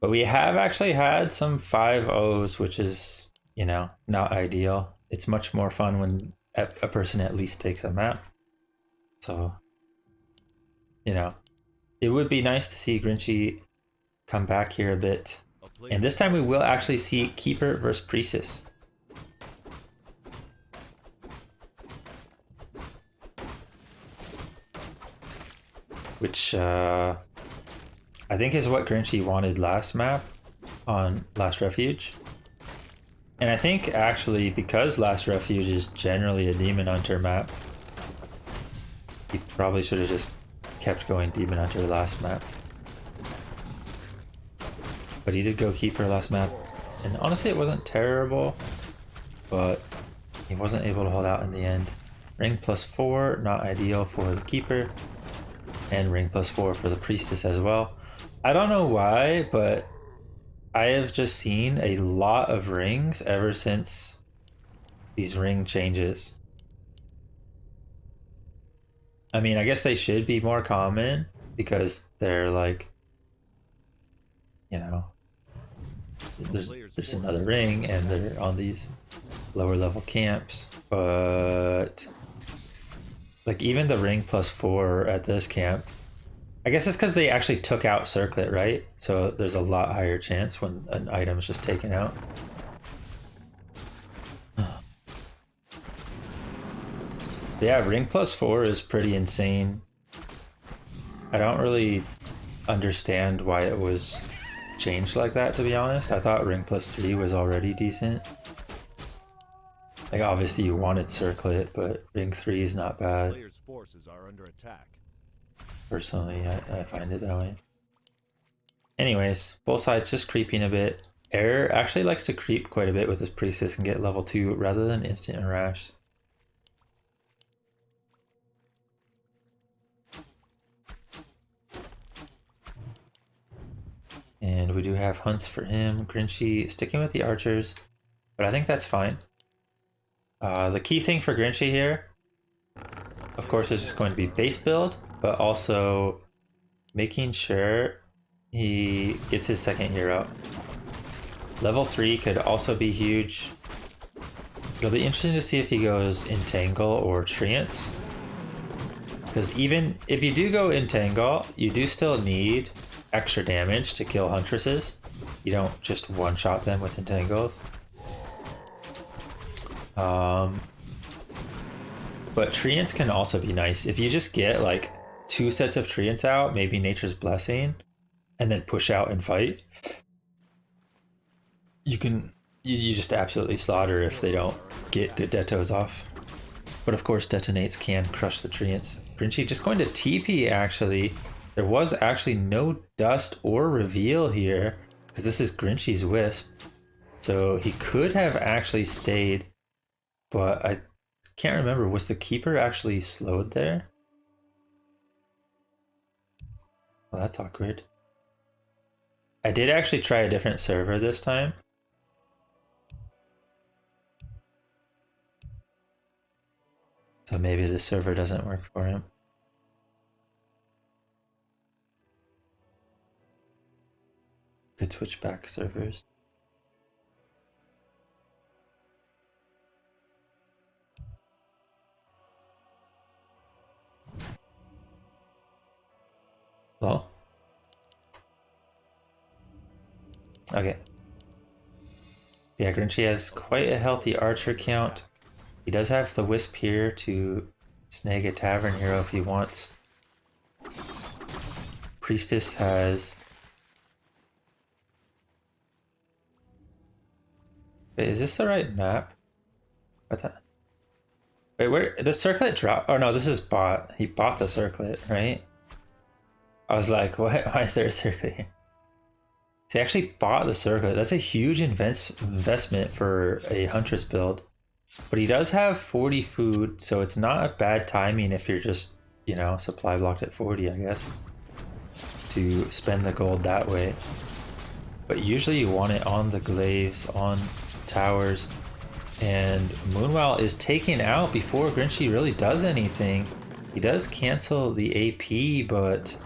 we have actually had some 5-0s, which is, you know, not ideal. It's much more fun when a person at least takes a map. So, you know, it would be nice to see Grinchy come back here a bit. And this time we will actually see Keeper versus Priestess. Which I think is what Grinchy wanted last map on Last Refuge. And I think actually because Last Refuge is generally a Demon Hunter map, he probably should have just kept going Demon Hunter last map. But he did go Keeper last map. And honestly it wasn't terrible, but he wasn't able to hold out in the end. Ring +4, not ideal for the Keeper. And ring +4 for the Priestess as well. I don't know why, but I have just seen a lot of rings ever since these ring changes. I mean, I guess they should be more common because they're like, you know, there's another ring and they're on these lower level camps, but like even the ring +4 at this camp, I guess it's because they actually took out Circlet, right? So there's a lot higher chance when an item's just taken out. Yeah, ring +4 is pretty insane. I don't really understand why it was changed like that, to be honest. I thought ring +3 was already decent. Like obviously you wanted Circlet, but ring 3 is not bad. Players' forces are under attack. Personally, I find it that way. Anyways, both sides just creeping a bit. Air actually likes to creep quite a bit with his Priestess and get level 2 rather than instant and rash. And we do have hunts for him. Grinchy sticking with the archers, but I think that's fine. The key thing for Grinchy here, of course, is just going to be base build, but also making sure he gets his second hero. Level 3 could also be huge. It'll be interesting to see if he goes Entangle or Treants. Because even if you do go Entangle, you do still need extra damage to kill Huntresses. You don't just one-shot them with Entangles. But Treants can also be nice. If you just get like 2 sets of Treants out, maybe Nature's Blessing, and then push out and fight, you just absolutely slaughter if they don't get good detos off. But of course detonates can crush the Treants. Grinchy just going to TP actually. There was actually no dust or reveal here because this is Grinchy's Wisp. So he could have actually stayed, but I can't remember. Was the Keeper actually slowed there? Well, that's awkward. I did actually try a different server this time. So maybe the server doesn't work for him. Could switch back servers. Well. Okay. Yeah, Grinchy has quite a healthy archer count. He does have the Wisp here to snag a Tavern hero if he wants. Priestess has... Wait, is this the right map? What the... Wait, where the circlet drop? Oh no, this is bought. He bought the circlet, right? I was like, what? Why is there a circlet here? So he actually bought the circlet. That's a huge investment for a Huntress build. But he does have 40 food, so it's not a bad timing if you're just, you know, supply blocked at 40, I guess, to spend the gold that way. But usually you want it on the glaives, on towers, and Moonwell is taken out before Grinchy really does anything. He does cancel the AP, but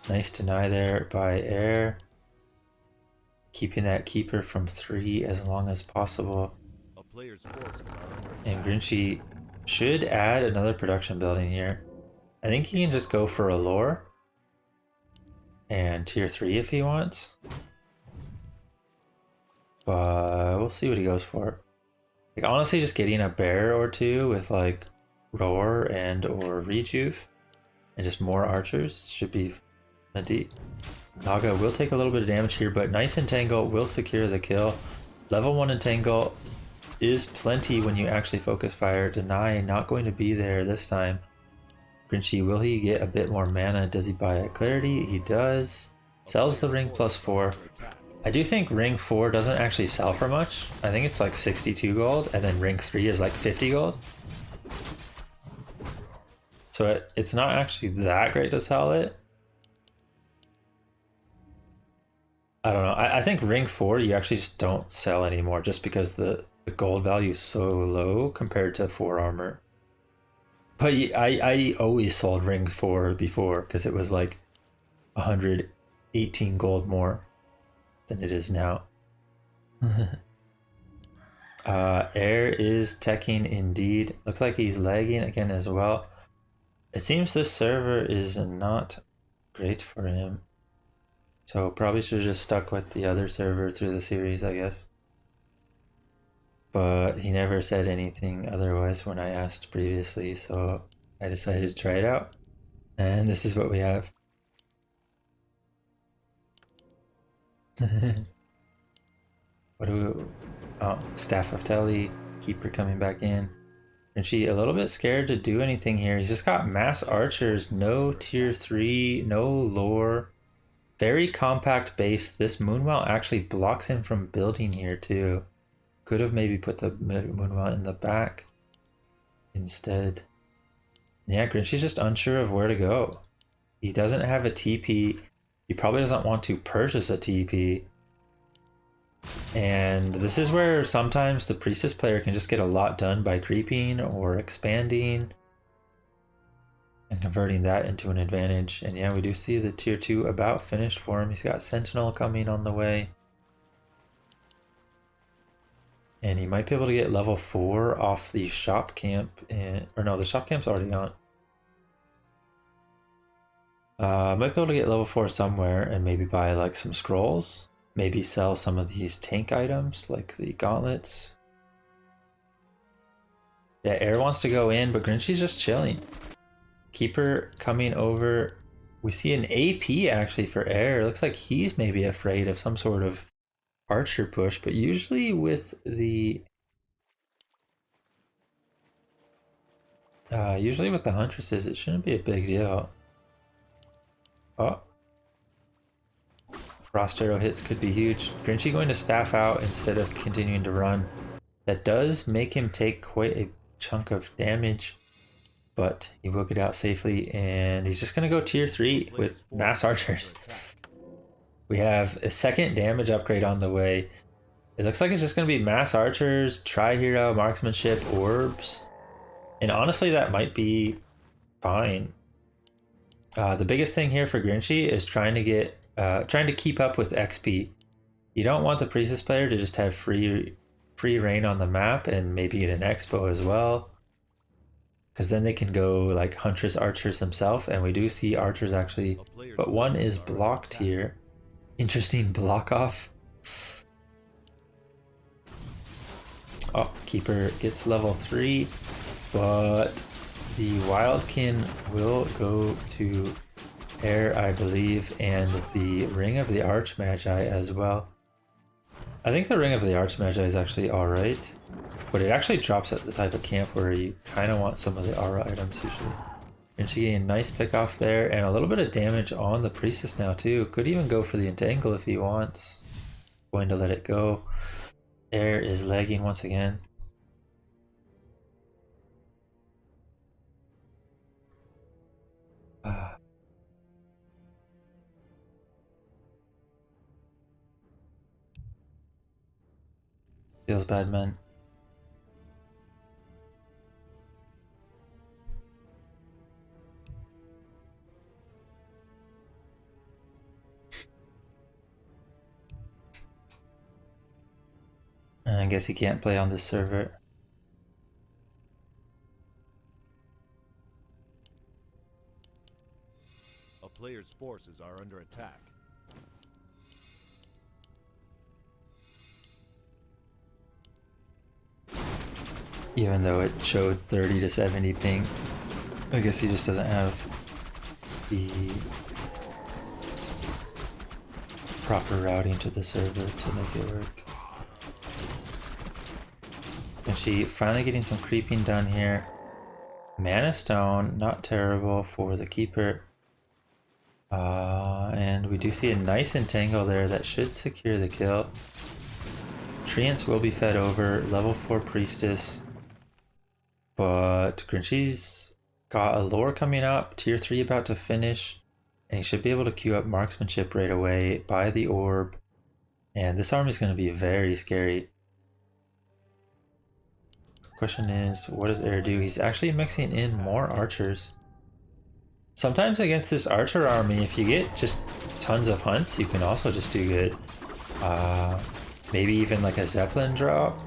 nice deny there by Air. Keeping that keeper from 3 as long as possible. A player's forces are under And Grinchy should add another production building here. I think he can just go for a lore. And tier 3 if he wants. But we'll see what he goes for. Like honestly just getting a bear or two with like roar and or rejuve and just more archers should be plenty. Naga will take a little bit of damage here, but nice entangle will secure the kill. Level 1 entangle is plenty when you actually focus fire. Deny not going to be there this time. Grinchy, will he get a bit more mana? Does he buy a clarity? He does. Sells the ring +4. I do think ring 4 doesn't actually sell for much. I think it's like 62 gold, and then ring 3 is like 50 gold. So it's not actually that great to sell it. I don't know. I think ring 4 you actually just don't sell anymore just because the gold value is so low compared to 4 armor. But I always sold ring 4 before because it was like 118 gold more than it is now. Air is teching indeed. Looks like he's lagging again as well. It seems this server is not great for him. So probably should have just stuck with the other server through the series, I guess. But he never said anything otherwise when I asked previously, so I decided to try it out. And this is what we have. What do we... Oh, Staff of Telly, Keeper coming back in. And she a little bit scared to do anything here. He's just got mass archers, no tier 3, no lore. Very compact base. This Moonwell actually blocks him from building here too. Could have maybe put the Moonwell in the back instead. Yeah, Grinchy's just unsure of where to go. He doesn't have a TP. He probably doesn't want to purchase a TP. And this is where sometimes the Priestess player can just get a lot done by creeping or expanding and converting that into an advantage. And yeah, we do see the tier 2 about finished for him. He's got Sentinel coming on the way. And he might be able to get level 4 off the shop camp. Or no, the shop camp's already on. Might be able to get level 4 somewhere and maybe buy like some scrolls. Maybe sell some of these tank items like the gauntlets. Yeah, Air wants to go in, but Grinchy's just chilling. Keeper coming over. We see an AP actually for Air. It looks like he's maybe afraid of some sort of archer push, but usually with the huntresses, it shouldn't be a big deal. Oh. Frost arrow hits could be huge. Grinchy going to staff out instead of continuing to run. That does make him take quite a chunk of damage, but he will get out safely, and he's just going to go tier 3 with mass archers. We have a second damage upgrade on the way. It looks like it's just going to be mass archers, tri-hero, marksmanship, orbs, and honestly that might be fine. The biggest thing here for Grinchy is trying to keep up with XP. You don't want the Priestess player to just have free reign on the map and maybe get an expo as well, because then they can go like Huntress archers themselves, and we do see archers actually, but one is blocked here. Interesting block off. Oh, Keeper gets level 3, but the Wildkin will go to Air, I believe, and the Ring of the Archmagi as well. I think the Ring of the Archmagi is actually alright, but it actually drops at the type of camp where you kind of want some of the aura items usually. And she getting a nice pick off there, and a little bit of damage on the Priestess now too. Could even go for the Entangle if he wants. Going to let it go. Air is lagging once again. Feels bad, man. And I guess he can't play on this server. A player's forces are under attack. Even though it showed 30 to 70 ping, I guess he just doesn't have the proper routing to the server to make it work. And she finally getting some creeping done here. Mana Stone, not terrible for the keeper. And we do see a nice entangle there that should secure the kill. Treants will be fed over, level 4 Priestess. But Grinchy's got a lore coming up, tier 3 about to finish. And he should be able to queue up marksmanship right away, buy the orb. And this army is going to be very scary. Question is, what does Air do? He's actually mixing in more archers. Sometimes against this archer army, if you get just tons of hunts, you can also just do good. Maybe even like a Zeppelin drop.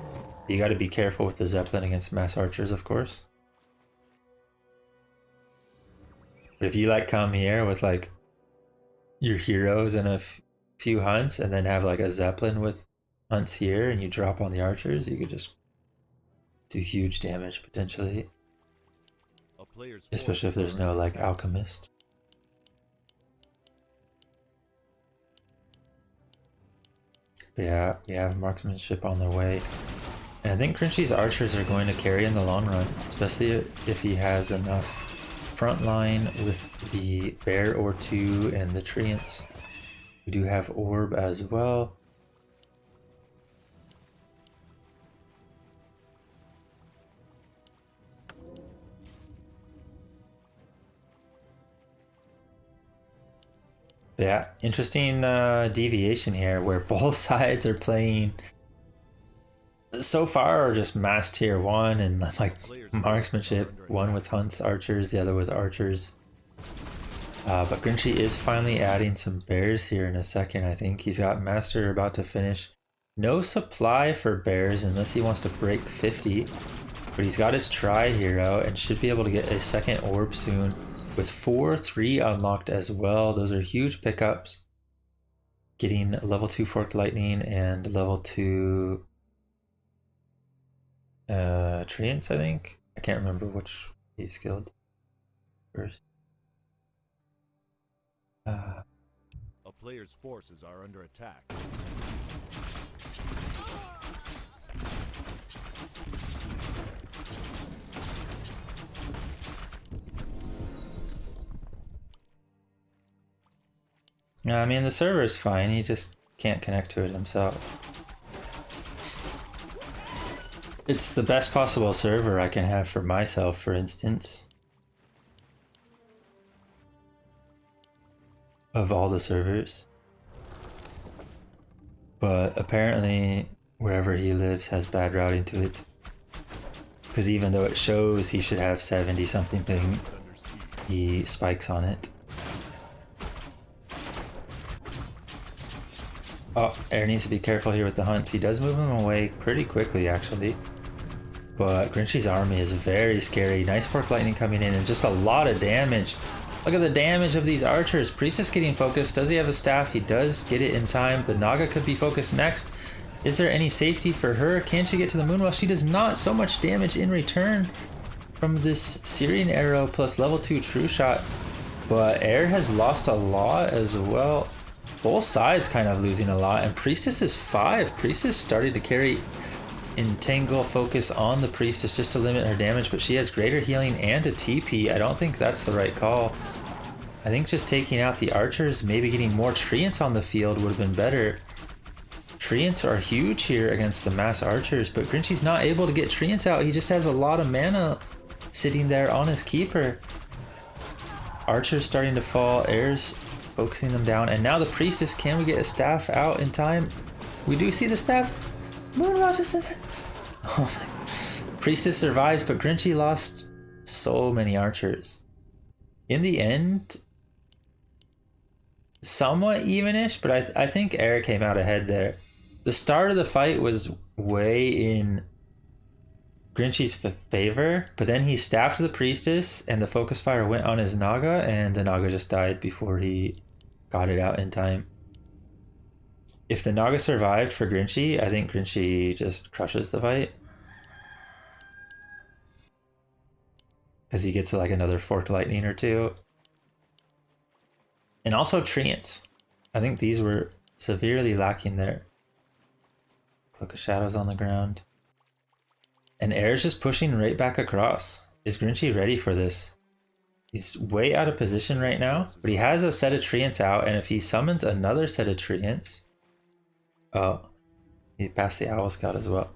You got to be careful with the Zeppelin against mass archers, of course. But if you like come here with like your heroes and a few hunts, and then have like a Zeppelin with hunts here, and you drop on the archers, you could just do huge damage potentially. Especially if there's no like alchemist. But yeah, we have marksmanship on their way. And I think Grinchy's archers are going to carry in the long run, especially if he has enough front line with the bear or two and the treants. We do have orb as well. Yeah, interesting deviation here where both sides are playing so far are just mass tier 1 and like marksmanship, one with hunts archers, the other with archers. But Grinchy is finally adding some bears here in a second. I think he's got master about to finish. No supply for bears unless he wants to break 50, but he's got his tri hero and should be able to get a second orb soon with 4-3 unlocked as well. Those are huge pickups. Getting level 2 forked lightning and level 2 treants, I think. I can't remember which he's skilled first. A player's forces are under attack. I mean, the server is fine, he just can't connect to it himself. It's the best possible server I can have for myself, for instance. Of all the servers. But apparently, wherever he lives has bad routing to it. Because even though it shows he should have 70 something ping, he spikes on it. Oh, Air needs to be careful here with the hunts. He does move him away pretty quickly, actually. But Grinchy's army is very scary. Nice fork lightning coming in and just a lot of damage. Look at the damage of these archers. Priestess getting focused. Does he have a staff? He does get it in time. The Naga could be focused next. Is there any safety for her? Can she get to the moon? Well, she does not. So much damage in return from this Syrian arrow plus level 2 true shot. But Air has lost a lot as well. both sides kind of losing a lot, and Priestess is 5. Priestess started to carry Entangle focus on the Priestess just to limit her damage, but she has greater healing and a TP. I don't think that's the right call. I think just taking out the archers, maybe getting more treants on the field would have been better. Treants are huge here against the mass archers, but Grinchy's not able to get treants out. He just has a lot of mana sitting there on his keeper. Archers starting to fall, Air's focusing them down, and now the Priestess. Can we get a staff out in time? We do see the staff. Moonwatch is in there. Oh my. Priestess survives, but Grinchy lost so many archers. In the end, somewhat evenish, but I think Air came out ahead there. The start of the fight was way in Grinchy's favor, but then he staffed the Priestess and the focus fire went on his Naga, and the Naga just died before he got it out in time. If the Naga survived for Grinchy, I think Grinchy just crushes the fight. Because he gets like another Forked Lightning or two. And also treants. I think these were severely lacking there. Cloak of Shadows on the ground. And Air's just pushing right back across. Is Grinchy ready for this? He's way out of position right now, but he has a set of treants out, and if he summons another set of treants... Oh, he passed the Owl Scout as well.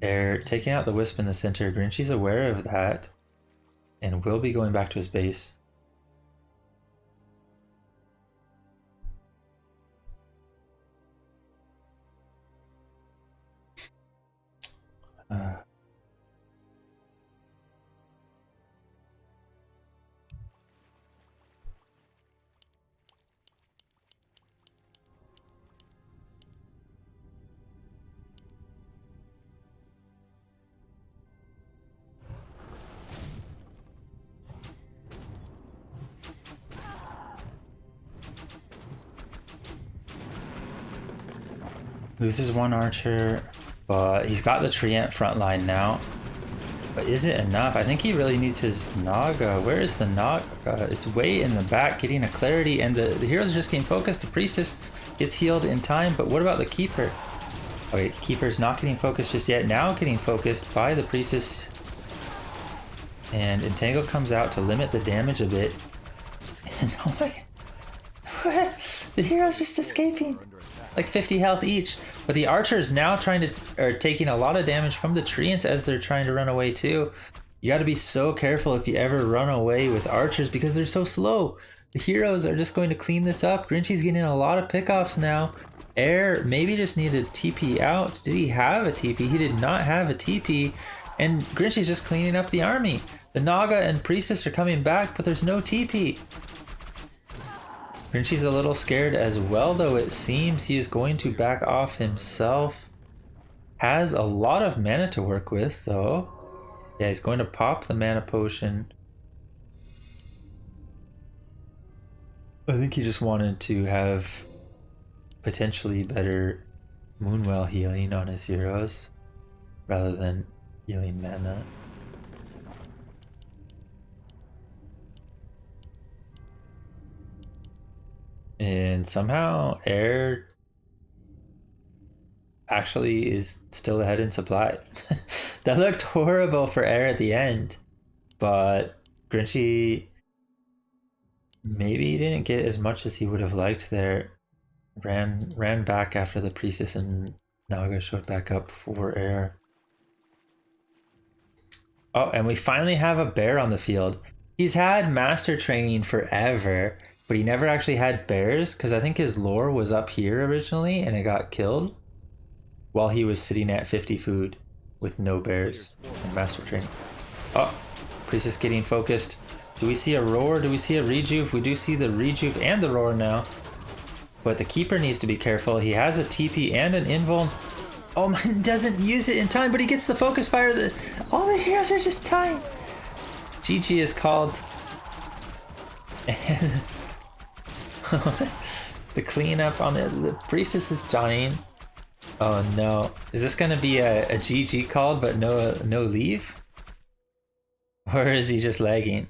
Air taking out the Wisp in the center. Grinchy's aware of that, and will be going back to his base. Loses one archer, but he's got the Treant front line now. But is it enough? I think he really needs his Naga. Where is the Naga? It's way in the back, getting a clarity, and the heroes are just getting focused. The Priestess gets healed in time, but what about the Keeper? Okay, Keeper's not getting focused just yet. Now getting focused by the Priestess. And Entangle comes out to limit the damage a bit. And oh my god. What? The hero's just escaping. Like 50 health each, but the archers now are taking a lot of damage from the treants as they're trying to run away too. You got to be so careful if you ever run away with archers because they're so slow. The heroes are just going to clean this up. Grinchy's getting a lot of pickoffs now. Air maybe just needed TP out. Did he have a TP? He did not have a TP, and Grinchy's just cleaning up the army. The Naga and Priestess are coming back, but there's no TP. Grinchy's a little scared as well, though. It seems he is going to back off himself. Has a lot of mana to work with, though. Yeah, he's going to pop the mana potion. I think he just wanted to have potentially better Moonwell healing on his heroes rather than healing mana. And somehow Air actually is still ahead in supply. That looked horrible for Air at the end, but Grinchy maybe didn't get as much as he would have liked there. Ran back after the Priestess and Naga showed back up for Air. Oh, and we finally have a bear on the field. He's had master training forever, but he never actually had bears because I think his lore was up here originally and it got killed while he was sitting at 50 food with no bears and master training. Oh, Priestess getting focused. Do we see a roar? Do we see a rejuve? We do see the rejuve and the roar now. But the Keeper needs to be careful. He has a TP and an invuln. Oh man, doesn't use it in time, but he gets the focus fire. All the heroes are just dying. GG is called. And the cleanup on the Priestess is dying. Oh no. Is this gonna be a GG called but no leave? Or is he just lagging?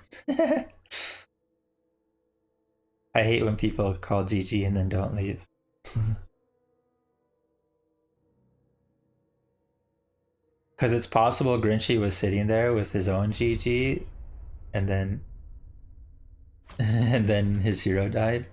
I hate when people call GG and then don't leave. Because it's possible Grinchy was sitting there with his own GG and then and then his hero died.